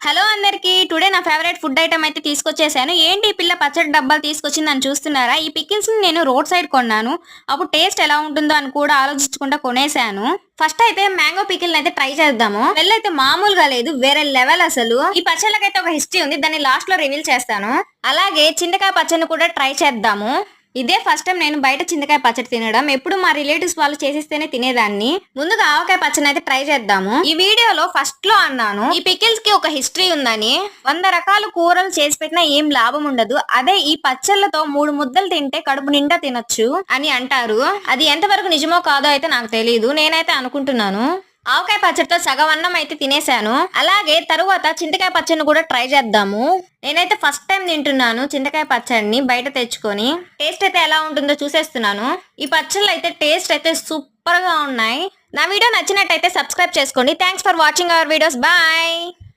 Hello అందరికి. Today నా favourite food item అయితే తీసుకొచ్చేసాను. ఏంటి ఈ పిల్ల పచ్చడి డబ్బాలు తీసుకొచ్చిందని చూస్తున్నారా? ఈ పికిల్స్‌ని నేను రోడ్ సైడ్ కొన్నాను. అప్పుడు టేస్ట్ ఎలా ఉంటుందో అని కూడా ఆలోచించకుండా కొనేసాను. ఫస్ట్ అయితే మ్యాంగో పికిల్‌నైతే ట్రై చేద్దాము. స్మెల్ అయితే మామూలుగా లేదు. వేరే లెవెల్ అసలు. ఈ పచ్చళ్ళకైతే ఒక హిస్టరీ ఉంది. దాన్ని లాస్ట్‌లో రివీల్ చేస్తాను. అలాగే చింతకాయ పచ్చడిని కూడా ట్రై చేద్దాము. ఇదే ఫస్ట్ టైం నేను బయట చింతకాయ పచ్చడి తినడం. ఎప్పుడు మా రిలేటివ్స్ వాళ్ళు చేసిస్తేనే తినేదాన్ని. ముందుగా ఆవకాయ పచ్చడిని అయితే ట్రై చేద్దాము. ఈ వీడియోలో ఫస్ట్ లో అన్నాను ఈ పికిల్స్ కి ఒక హిస్టరీ ఉందని. 100 రకాల కూరలు చేసి పెట్టినా ఏం లాభం ఉండదు. అదే ఈ పచ్చళ్ళతో 3 ముద్దలు తింటే కడుపు నిండా తినొచ్చు అని అంటారు. అది ఎంతవరకు నిజమో కాదో అయితే నాకు తెలియదు. నేనైతే అనుకుంటున్నాను. ఆవకాయ పచ్చడితో సగం అన్నం అయితే తినేసాను. అలాగే తరువాత చింతకాయ పచ్చడిని కూడా ట్రై చేద్దాము. నేనైతే ఫస్ట్ టైం తింటున్నాను చింతకాయ పచ్చడిని బయట తెచ్చుకొని. టేస్ట్ అయితే ఎలా ఉంటుందో చూసేస్తున్నాను. ఈ పచ్చళ్ళు అయితే టేస్ట్ అయితే సూపర్ గా ఉన్నాయి. నా వీడియో నచ్చినట్టయితే సబ్స్క్రైబ్ చేసుకోండి. Thanks for watching our videos. Bye.